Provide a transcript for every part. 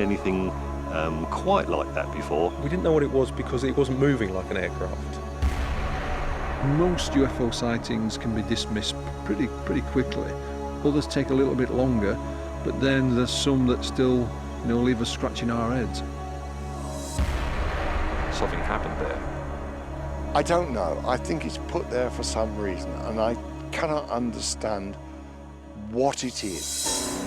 anything quite like that before. We didn't know what it was because it wasn't moving like an aircraft. Most UFO sightings can be dismissed pretty quickly. Others take a little bit longer, but then there's some that still, leave us scratching our heads. Something happened there. I don't know. I think it's put there for some reason, and I cannot understand what it is.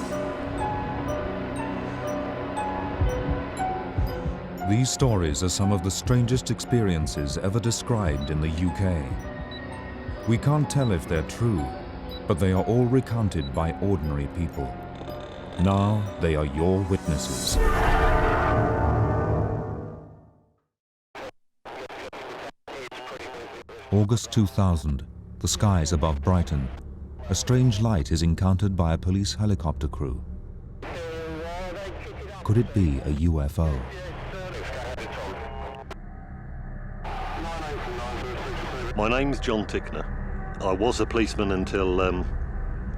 These stories are some of the strangest experiences ever described in the UK. We can't tell if they're true, but they are all recounted by ordinary people. Now they are your witnesses. August 2000, the skies above Brighton. A strange light is encountered by a police helicopter crew. Could it be a UFO? My name's John Tickner. I was a policeman until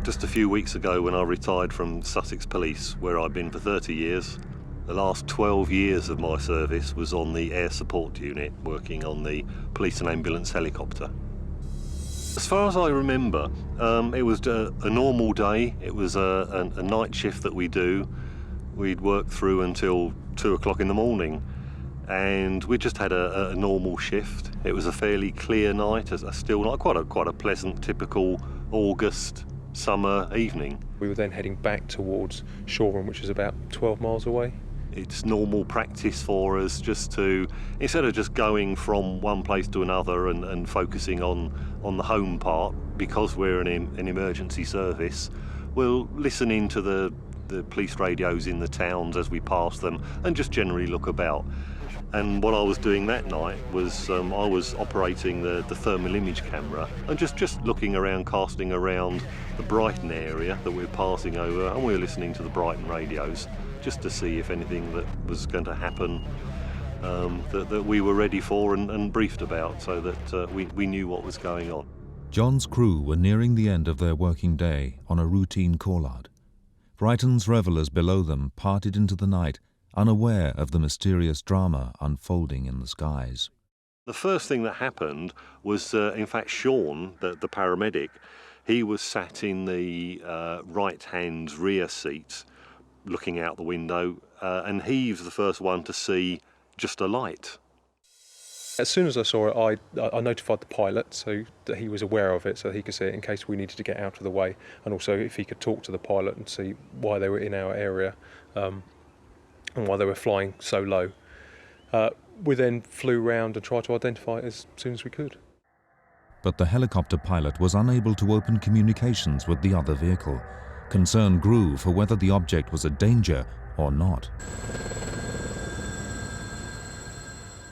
just a few weeks ago when I retired from Sussex Police, where I've been for 30 years. The last 12 years of my service was on the air support unit, working on the police and ambulance helicopter. As far as I remember, it was a normal day. It was a night shift that we do. We'd work through until 2 o'clock in the morning. And we just had a normal shift. It was a fairly clear night, a still night, quite a pleasant, typical August summer evening. We were then heading back towards Shoreham, which is about 12 miles away. It's normal practice for us just to, instead of just going from one place to another and focusing on the home part, because we're an emergency service, we'll listen into the police radios in the towns as we pass them and just generally look about. And what I was doing that night was I was operating the thermal image camera and just looking around, casting around the Brighton area that we were passing over, and we were listening to the Brighton radios just to see if anything that was going to happen that we were ready for and briefed about, so that we knew what was going on. John's crew were nearing the end of their working day on a routine call-out. Brighton's revellers below them parted into the night, unaware of the mysterious drama unfolding in the skies. The first thing that happened was, in fact, Sean, the paramedic, he was sat in the right-hand rear seat, looking out the window, and he was the first one to see just a light. As soon as I saw it, I notified the pilot so that he was aware of it, so he could see it in case we needed to get out of the way, and also if he could talk to the pilot and see why they were in our area and why they were flying so low. We then flew round and tried to identify it as soon as we could. But the helicopter pilot was unable to open communications with the other vehicle. Concern grew for whether the object was a danger or not.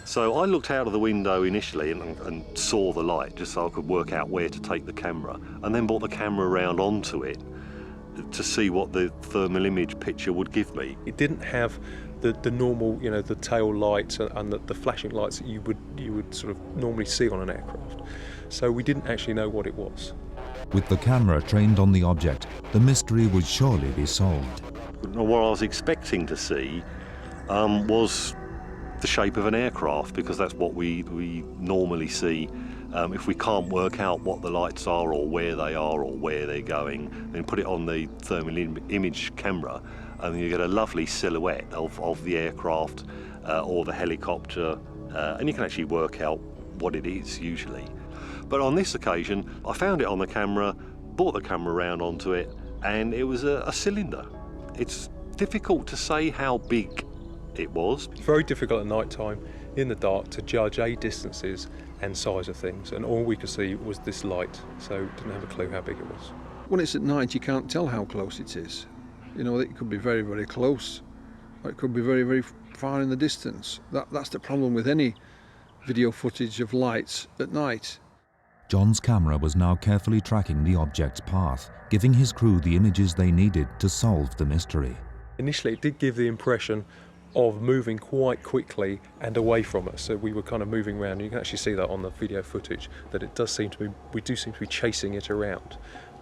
So I looked out of the window initially and saw the light, just so I could work out where to take the camera, and then brought the camera round onto it to see what the thermal image picture would give me. It didn't have the normal, the tail lights and the flashing lights that you would sort of normally see on an aircraft. So we didn't actually know what it was. With the camera trained on the object, the mystery would surely be solved. What I was expecting to see was the shape of an aircraft, because that's what we normally see. If we can't work out what the lights are or where they are or where they're going, then put it on the thermal image camera and you get a lovely silhouette of the aircraft or the helicopter, and you can actually work out what it is usually. But on this occasion, I found it on the camera, brought the camera round onto it, and it was a cylinder. It's difficult to say how big it was. It's very difficult at night time, in the dark, to judge distances and size of things, and all we could see was this light, so didn't have a clue how big it was. When it's at night, you can't tell how close it is. It could be very, very close, or it could be very, very far in the distance. That's the problem with any video footage of lights at night. John's camera was now carefully tracking the object's path, giving his crew the images they needed to solve the mystery. Initially, it did give the impression of moving quite quickly and away from us, so we were kind of moving around. You can actually see that on the video footage, that it does seem to be, we do seem to be chasing it around.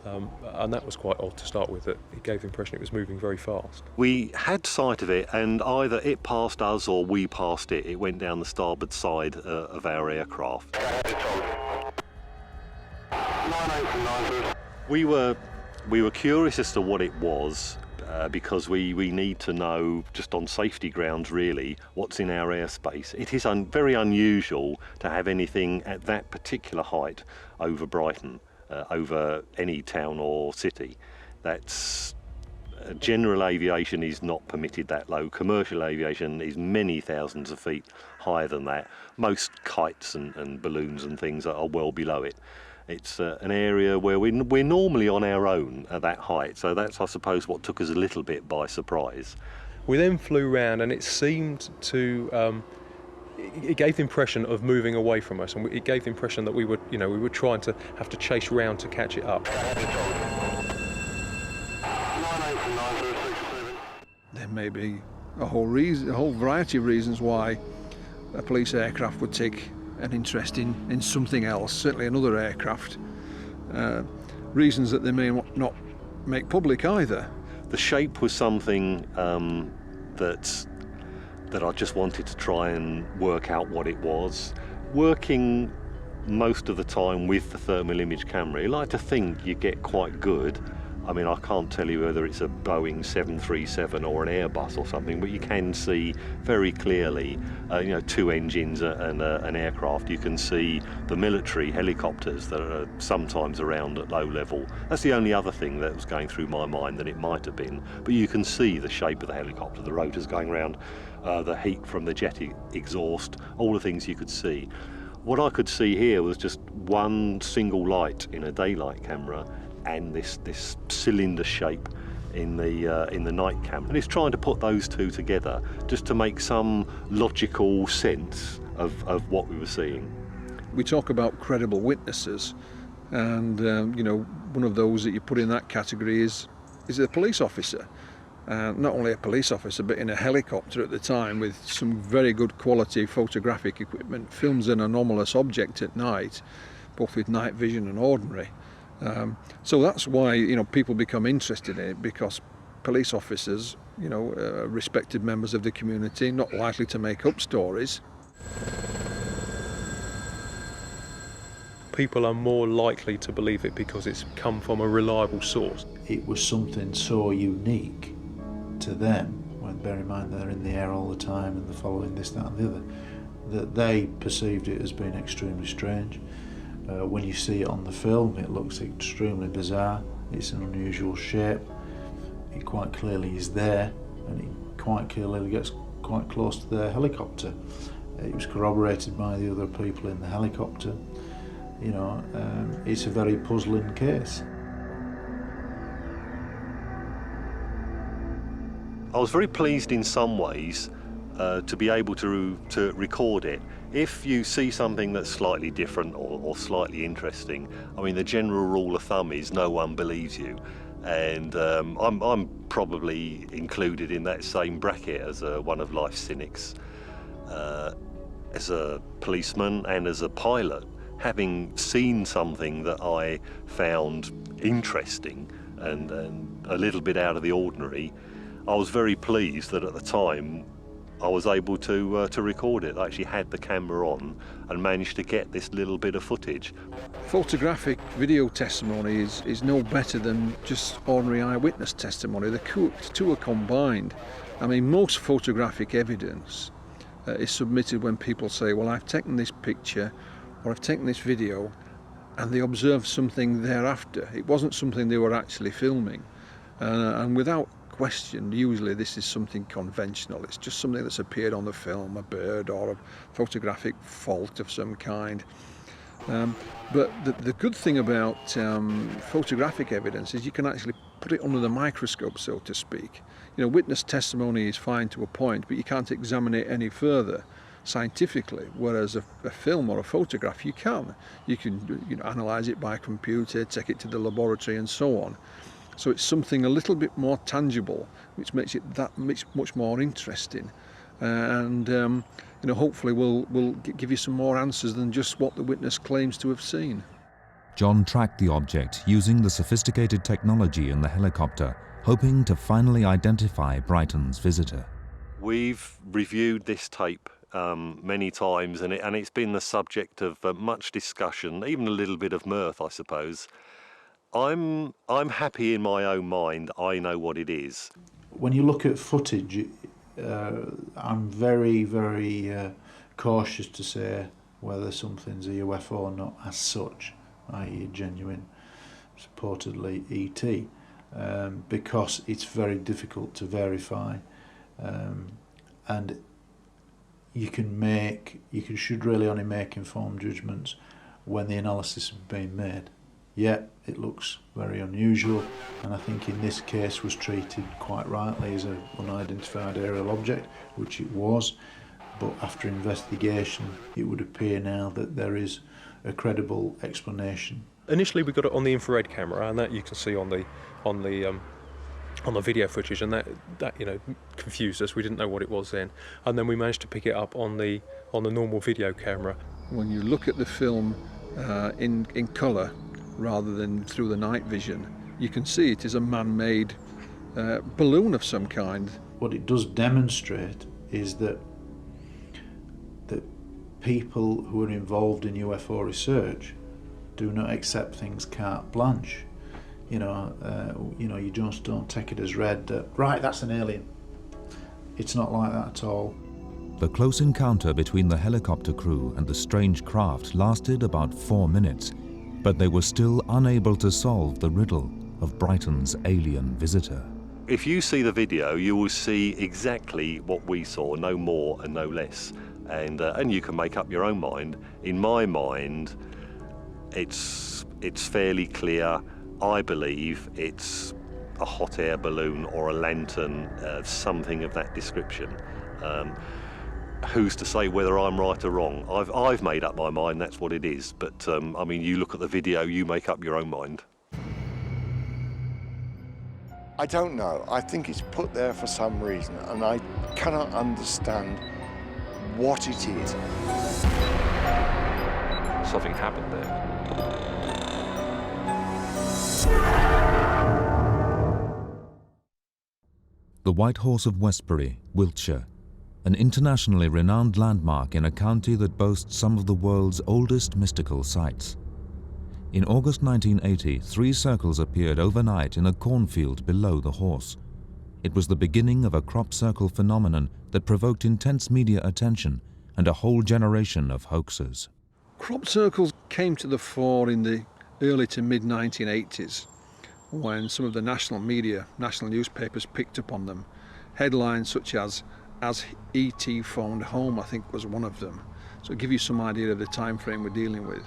And that was quite odd to start with, that it gave the impression it was moving very fast. We had sight of it, and either it passed us or we passed it. It went down the starboard side of our aircraft. We were curious as to what it was, because we need to know, just on safety grounds really, what's in our airspace. It is very unusual to have anything at that particular height over Brighton, over any town or city. That's general aviation is not permitted that low. Commercial aviation is many thousands of feet higher than that. Most kites and balloons and things are well below it. It's an area where we're normally on our own at that height, so that's, I suppose, what took us a little bit by surprise. We then flew round, and it seemed to it gave the impression of moving away from us, and it gave the impression that we were trying to have to chase round to catch it up. There may be a whole variety of reasons why a police aircraft would take an interest in something else, certainly another aircraft. Reasons that they may not make public either. The shape was something that I just wanted to try and work out what it was. Working most of the time with the thermal image camera, you like to think you get quite good. I mean, I can't tell you whether it's a Boeing 737 or an Airbus or something, but you can see very clearly, two engines and an aircraft. You can see the military helicopters that are sometimes around at low level. That's the only other thing that was going through my mind, that it might have been. But you can see the shape of the helicopter, the rotors going around, the heat from the jet exhaust, all the things you could see. What I could see here was just one single light in a daylight camera, and this cylinder shape in the night camera. And it's trying to put those two together just to make some logical sense of what we were seeing. We talk about credible witnesses, and one of those that you put in that category is a police officer. Not only a police officer, but in a helicopter at the time, with some very good quality photographic equipment, films an anomalous object at night, both with night vision and ordinary. So that's why people become interested in it, because police officers, respected members of the community, not likely to make up stories. People are more likely to believe it because it's come from a reliable source. It was something so unique to them, when bear in mind they're in the air all the time and they're following this, that and the other, that they perceived it as being extremely strange. When you see it on the film, it looks extremely bizarre. It's an unusual shape. It quite clearly is there, and it quite clearly gets quite close to the helicopter. It was corroborated by the other people in the helicopter. It's a very puzzling case. I was very pleased in some ways to be able to record it. If you see something that's slightly different or slightly interesting, I mean, the general rule of thumb is no one believes you, and I'm probably included in that same bracket as one of life's cynics. As a policeman and as a pilot, having seen something that I found interesting and a little bit out of the ordinary, I was very pleased that at the time I was able to record it. I actually had the camera on and managed to get this little bit of footage. Photographic video testimony is no better than just ordinary eyewitness testimony. The two are combined. I mean, most photographic evidence is submitted when people say, well, I've taken this picture or I've taken this video, and they observed something thereafter. It wasn't something they were actually filming. And without question, usually this is something conventional. It's just something that's appeared on the film, a bird or a photographic fault of some kind. But the good thing about photographic evidence is you can actually put it under the microscope, so to speak. Witness testimony is fine to a point, but you can't examine it any further scientifically, whereas a film or a photograph you can analyze it by computer, take it to the laboratory and so on. So it's something a little bit more tangible, which makes it that much more interesting, and hopefully will give you some more answers than just what the witness claims to have seen. John tracked the object using the sophisticated technology in the helicopter, hoping to finally identify Brighton's visitor. We've reviewed this tape many times, and it's been the subject of much discussion, even a little bit of mirth, I suppose. I'm happy in my own mind. I know what it is. When you look at footage, I'm very, very cautious to say whether something's a UFO or not as such, i.e. a genuine, supposedly ET, because it's very difficult to verify, and you should really only make informed judgments when the analysis has been made. Yet it looks very unusual, and I think in this case was treated quite rightly as an unidentified aerial object, which it was. But after investigation, it would appear now that there is a credible explanation. Initially, we got it on the infrared camera, and that you can see on the video footage, and that confused us. We didn't know what it was then, and then we managed to pick it up on the normal video camera. When you look at the film in colour rather than through the night vision, you can see it is a man-made balloon of some kind. What it does demonstrate is that people who are involved in UFO research do not accept things carte blanche. You just don't take it as read that, right, that's an alien. It's not like that at all. The close encounter between the helicopter crew and the strange craft lasted about 4 minutes, but they were still unable to solve the riddle of Brighton's alien visitor. If you see the video, you will see exactly what we saw, no more and no less. And you can make up your own mind. In my mind, it's fairly clear. I believe it's a hot air balloon or a lantern, something of that description. Who's to say whether I'm right or wrong? I've made up my mind, that's what it is. But you look at the video, you make up your own mind. I don't know. I think it's put there for some reason, and I cannot understand what it is. Something happened there. The White Horse of Westbury, Wiltshire, an internationally renowned landmark in a county that boasts some of the world's oldest mystical sites. In August 1980, 3 circles appeared overnight in a cornfield below the horse. It was the beginning of a crop circle phenomenon that provoked intense media attention and a whole generation of hoaxers. Crop circles came to the fore in the early to mid-1980s when some of the national media, national newspapers picked up on them. Headlines such as E.T. phoned home, I think, was one of them. So it'll give you some idea of the time frame we're dealing with.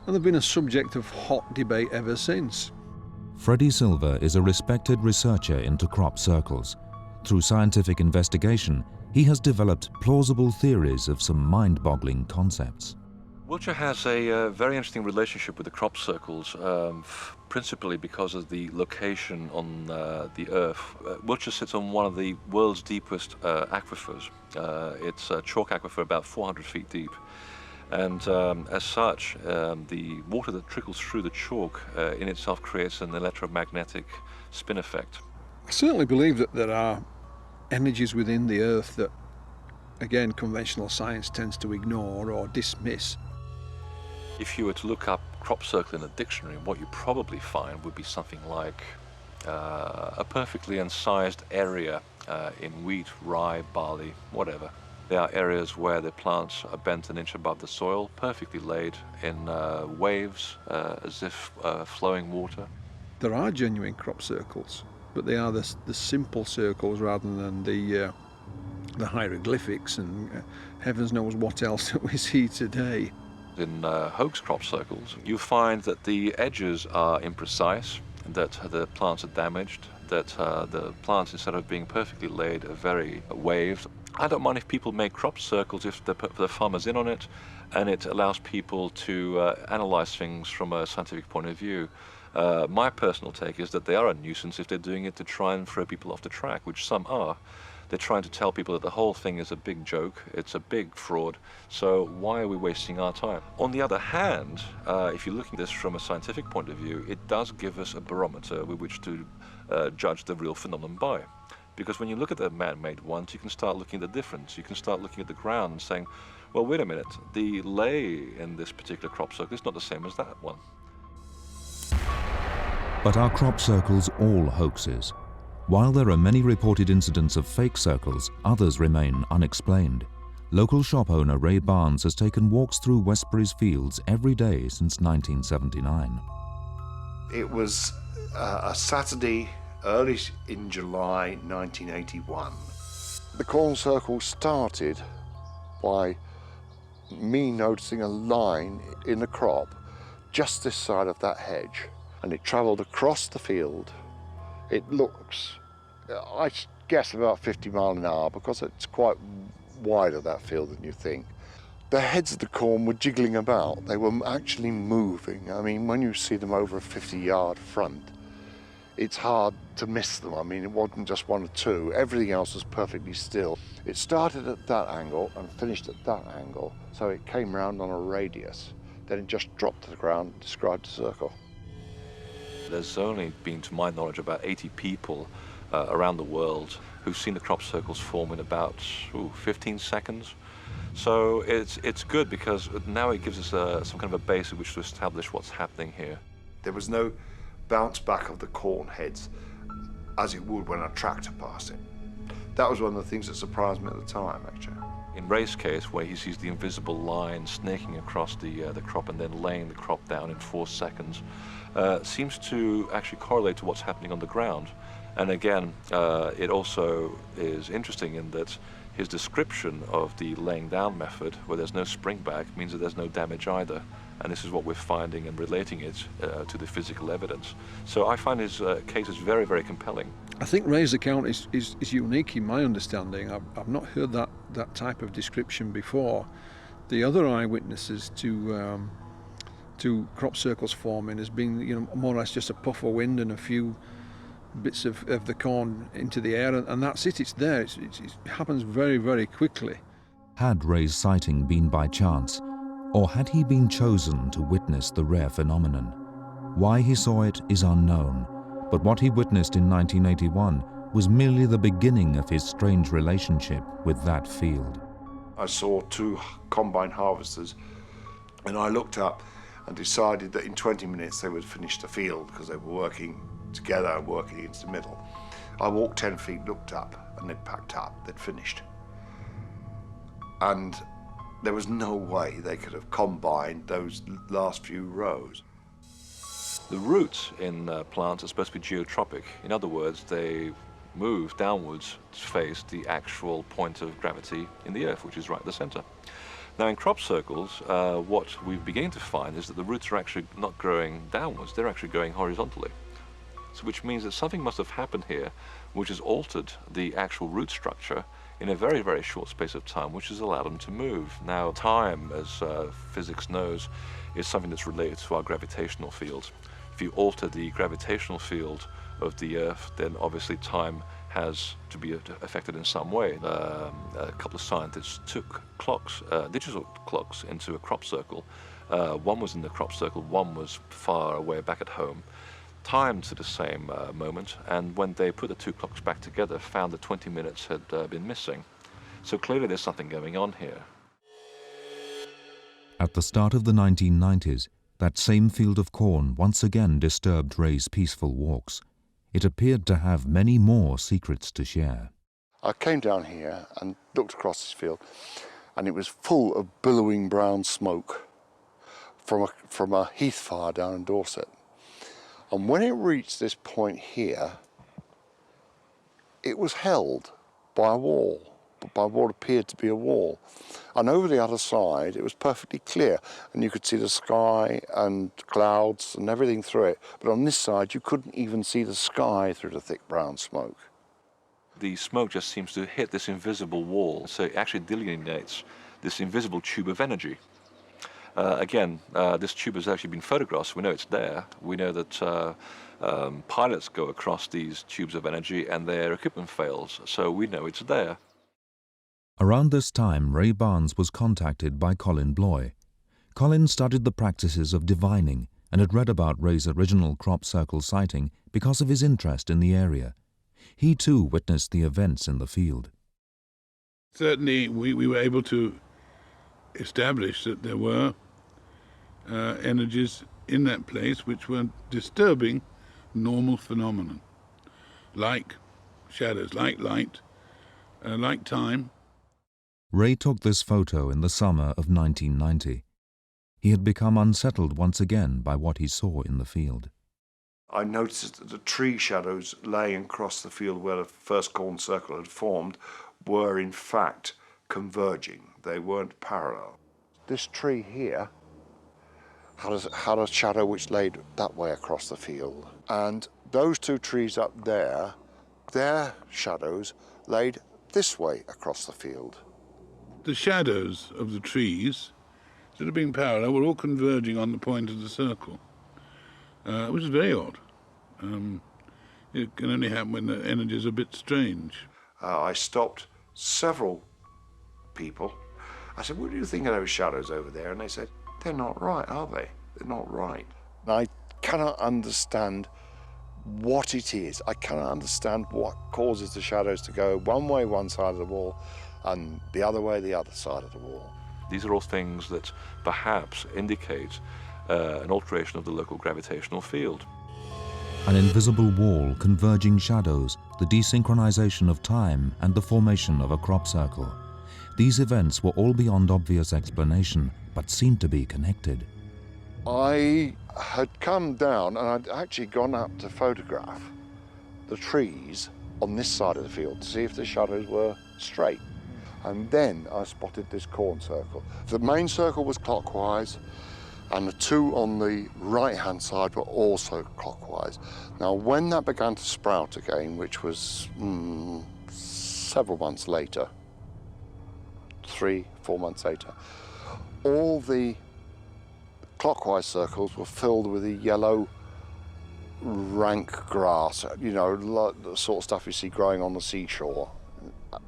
And they've been a subject of hot debate ever since. Freddie Silver is a respected researcher into crop circles. Through scientific investigation, he has developed plausible theories of some mind-boggling concepts. Wiltshire has a very interesting relationship with the crop circles, principally because of the location on the Earth. Wiltshire sits on one of the world's deepest aquifers. It's a chalk aquifer about 400 feet deep. And as such, the water that trickles through the chalk in itself creates an electromagnetic spin effect. I certainly believe that there are energies within the Earth that, again, conventional science tends to ignore or dismiss. If you were to look up crop circle in a dictionary, what you probably find would be something like a perfectly incised area in wheat, rye, barley, whatever. There are areas where the plants are bent an inch above the soil, perfectly laid in waves, as if flowing water. There are genuine crop circles, but they are the simple circles rather than the hieroglyphics and heavens knows what else that we see today. In hoax crop circles, you find that the edges are imprecise, that the plants are damaged, that the plants, instead of being perfectly laid, are very waved. I don't mind if people make crop circles if they put the farmers in on it, and it allows people to analyze things from a scientific point of view. My personal take is that they are a nuisance if they're doing it to try and throw people off the track, which some are. They're trying to tell people that the whole thing is a big joke, it's a big fraud, so why are we wasting our time? On the other hand, if you're looking at this from a scientific point of view, it does give us a barometer with which to judge the real phenomenon by. Because when you look at the man-made ones, you can start looking at the difference. You can start looking at the ground and saying, well, wait a minute, the lay in this particular crop circle is not the same as that one. But are crop circles all hoaxes? While there are many reported incidents of fake circles, others remain unexplained. Local shop owner Ray Barnes has taken walks through Westbury's fields every day since 1979. It was a Saturday, early in July 1981. The corn circle started by me noticing a line in the crop just this side of that hedge, and it travelled across the field. It looks, I guess, about 50 miles an hour because it's quite wider, that field, than you think. The heads of the corn were jiggling about. They were actually moving. I mean, when you see them over a 50-yard front, it's hard to miss them. I mean, it wasn't just one or two. Everything else was perfectly still. It started at that angle and finished at that angle, so it came round on a radius. Then it just dropped to the ground and described a circle. There's only been, to my knowledge, about 80 people around the world who've seen the crop circles form in about 15 seconds. So it's good because now it gives us some kind of a base in which to establish what's happening here. There was no bounce back of the corn heads as it would when a tractor passed it. That was one of the things that surprised me at the time, actually. In Ray's case, where he sees the invisible line snaking across the crop and then laying the crop down in 4 seconds, seems to actually correlate to what's happening on the ground. And again, it also is interesting in that his description of the laying down method, where there's no spring back, means that there's no damage either. And this is what we're finding and relating it to the physical evidence. So I find his case is very, very compelling. I think Ray's account is unique in my understanding. I've not heard that type of description before. The other eyewitnesses to crop circles forming has been, more or less just a puff of wind and a few bits of the corn into the air, and that's it. It's there. It happens very, very quickly. Had Ray's sighting been by chance, or had he been chosen to witness the rare phenomenon? Why he saw it is unknown, but what he witnessed in 1981 was merely the beginning of his strange relationship with that field. I saw 2 combine harvesters, and I looked up and decided that in 20 minutes they would finish the field because they were working together and working into the middle. I walked 10 feet, looked up, and they'd packed up, they'd finished. And there was no way they could have combined those last few rows. The roots in plants are supposed to be geotropic. In other words, they move downwards to face the actual point of gravity in the earth, which is right at the center. Now in crop circles, what we're beginning to find is that the roots are actually not growing downwards, they're actually going horizontally. So which means that something must have happened here which has altered the actual root structure in a very, very short space of time, which has allowed them to move. Now time, as physics knows, is something that's related to our gravitational field. If you alter the gravitational field of the Earth, then obviously time has to be affected in some way. A couple of scientists took clocks, digital clocks, into a crop circle. One was in the crop circle, one was far away back at home, timed to the same moment, and when they put the 2 clocks back together, found that 20 minutes had been missing. So clearly there's something going on here. At the start of the 1990s, that same field of corn once again disturbed Ray's peaceful walks. It appeared to have many more secrets to share. I came down here and looked across this field, and it was full of billowing brown smoke from a heath fire down in Dorset. And when it reached this point here, it was held by a wall, by what appeared to be a wall. And over the other side, it was perfectly clear, and you could see the sky and clouds and everything through it. But on this side, you couldn't even see the sky through the thick brown smoke. The smoke just seems to hit this invisible wall, so it actually delineates this invisible tube of energy. Again, this tube has actually been photographed, so we know it's there. We know that pilots go across these tubes of energy and their equipment fails, so we know it's there. Around this time, Ray Barnes was contacted by Colin Bloy. Colin studied the practices of divining and had read about Ray's original crop circle sighting because of his interest in the area. He too witnessed the events in the field. Certainly we were able to establish that there were energies in that place which were disturbing normal phenomenon, like shadows, like light, like time. Ray took this photo in the summer of 1990. He had become unsettled once again by what he saw in the field. I noticed that the tree shadows laying across the field where the first corn circle had formed were in fact converging. They weren't parallel. This tree here had a shadow which laid that way across the field. And those two trees up there, their shadows laid this way across the field. The shadows of the trees, instead of being parallel, were all converging on the point of the circle, which is very odd. It can only happen when the energy is a bit strange. I stopped several people. I said, what do you think of those shadows over there? And they said, they're not right, are they? They're not right. And I cannot understand what it is. I cannot understand what causes the shadows to go one way, one side of the wall, and the other way, the other side of the wall. These are all things that perhaps indicate an alteration of the local gravitational field. An invisible wall, converging shadows, the desynchronization of time, and the formation of a crop circle. These events were all beyond obvious explanation, but seemed to be connected. I had come down and I'd actually gone up to photograph the trees on this side of the field to see if the shadows were straight. And then I spotted this corn circle. The main circle was clockwise, and the two on the right-hand side were also clockwise. Now, when that began to sprout again, which was several months later, 3-4 months later, all the clockwise circles were filled with the yellow, rank grass, you know, the sort of stuff you see growing on the seashore.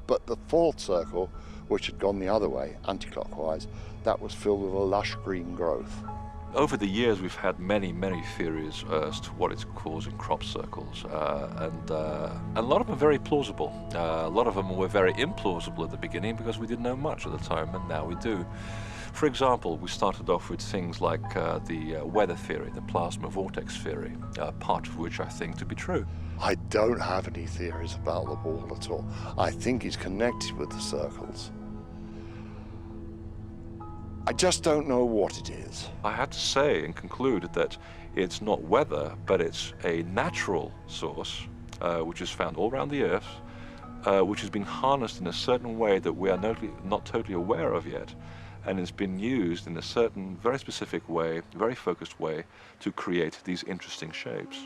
But the fourth circle, which had gone the other way, anti-clockwise, that was filled with a lush green growth. Over the years, we've had many theories as to what it's causing crop circles, and a lot of them are very plausible. A lot of them were very implausible at the beginning because we didn't know much at the time, and now we do. For example, we started off with things like the weather theory, the plasma vortex theory, part of which I think to be true. I don't have any theories about the wall at all. I think it's connected with the circles. I just don't know what it is. I had to say and conclude that it's not weather, but it's a natural source, which is found all around the Earth, which has been harnessed in a certain way that we are not totally aware of yet, and it's been used in a certain, very specific way, very focused way, to create these interesting shapes.